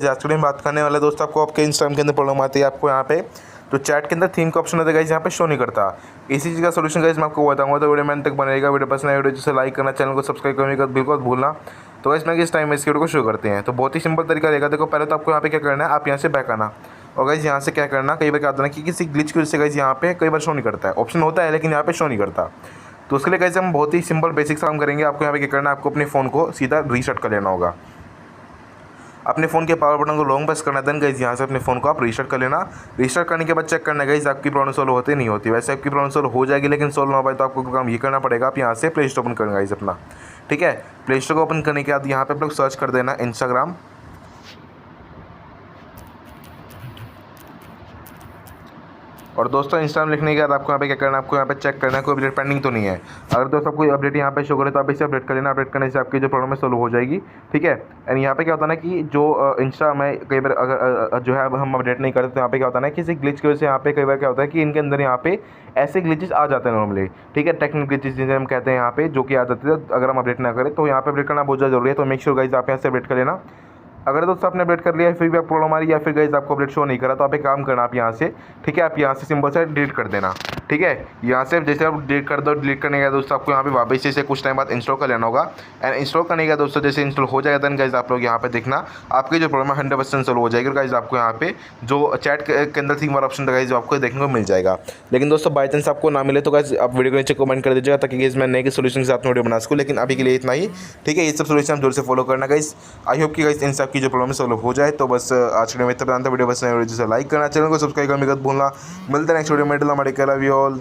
आज के दिन बात करने वाले दोस्त आपको आपके इंस्टाग्राम के अंदर प्रॉब्लम आती है आपको यहाँ पे तो चैट के अंदर थीम का ऑप्शन होता है गाइस, यहाँ पे शो नहीं करता। इसी चीज़ का सोल्यूशन गाइस मैं आपको बताऊंगा, तो वीडियो में तक बनेगा। वीडियो पसंद आए वीडियो जिसे लाइक करना, चैनल को सब्सक्राइब करने का बिल्कुल भूलना। तो गाइस मैं किस टाइम में इस वीडियो को शुरू करते हैं। तो बहुत ही सिंपल तरीका रहेगा। देखो पहले तो आपको यहाँ पे क्या करना है, आप यहाँ से बैक आना और गाइस यहाँ से क्या करना, कई बार क्या होता है कि किसी ग्लिच की वजह से गाइस यहाँ पे कई बार शो नहीं करता है, ऑप्शन होता है लेकिन यहाँ पे शो नहीं करता। तो उसके लिए गाइस हम बहुत ही सिंपल बेसिक काम करेंगे। आपको यहाँ पे क्या करना है, आपको अपने फ़ोन को सीधा रीसेट कर लेना होगा। अपने फ़ोन के पावर बटन को लॉन्ग प्रेस करना, देन गाइस यहाँ से अपने फ़ोन को आप रीसेट कर लेना। रीसेट करने के बाद चेक करना गाइस आपकी प्रॉब्लम सॉल्व होती नहीं होती। वैसे आपकी प्रॉब्लम सॉल्व हो जाएगी, लेकिन सॉल्व ना हो पाए तो आपको काम ये करना पड़ेगा, आप यहाँ से प्ले स्टोर ओपन करना गाइस अपना। ठीक है, प्ले स्टोर को ओपन करने के बाद यहाँ पे आप लोग सर्च कर देना इंस्टाग्राम। और दोस्तों इंस्टाग्राम लिखने के बाद आपको यहाँ पे क्या करना है, आपको यहाँ पे चेक करना है कोई अपडेट पेंडिंग तो नहीं है। अगर दोस्तों कोई अपडेट यहाँ पे शो करे तो आप इसे अपडेट कर लेना। अपडेट करने से आपकी जो प्रॉब्लम है सॉल्व हो जाएगी। ठीक है, एंड यहाँ पे क्या होता है ना कि जो इंस्टा में कई बार अगर जो है हम अपडेट नहीं करते तो यहाँ पे क्या होता है ना, किसी ग्लिच की वजह से यहाँ पे कई बार क्या होता है कि इनके अंदर यहाँ पे ऐसे ग्लिचेस आ जाते हैं नॉर्मली। ठीक है, टेक्निकल ग्लिचेस जिसे हम कहते हैं यहाँ पे, जो कि आ जाते हैं अगर हम अपडेट ना करें। तो यहाँ पे अपडेट करना बहुत ज़्यादा जरूरी है। तो मेक श्योर गाइस आप यहाँ से अपडेट कर लेना। अगर दोस्तों आपने अपडेट कर लिया है फिर भी आप प्रॉब्लम आ रही है या फिर गाइस आपको अपडेट शो नहीं करा, तो आप एक काम करना आप यहाँ से, ठीक है, आप यहाँ से सिंपल से डिलीट कर देना। ठीक है, यहाँ से जैसे आप डिलीट कर दो, डिलीट करने के बाद दोस्तों आपको यहाँ पे वापस से कुछ टाइम बाद इंस्टॉल कर लेना होगा। एंड इंस्टॉल करने के बाद दोस्तों जैसे इंस्टॉल हो जाएगा देन गाइस आप लोग यहाँ पे देखना आपकी जो प्रॉब्लम है 100% सॉल्व हो जाएगी। और गाइस आपको यहाँ पे जो चैट के अंदर थीम वाला ऑप्शन गाइस जो आपको देखने को मिल जाएगा। लेकिन दोस्तों बाई चांस आपको ना मिले तो गाइस आप वीडियो को नीचे कमेंट कर दीजिएगा, ताकि गाइस मैं नए के सोल्यूशन के साथ वीडियो बना सकूँ। लेकिन अभी के लिए इतना ही। ठीक है, ये सब सोल्यूशन आप जोर से फॉलो करना गाइस। आई होप कि गाइस इन सब की जो प्रॉब्लम है सॉल्व हो जाए। तो बस आज के वीडियो में इतना। वीडियो पसंद है वीडियो जिसे लाइक करना, चैनल को सब्सक्राइब करने का भूलना। मिलते हैं नेक्स्ट वीडियो में। Love you all.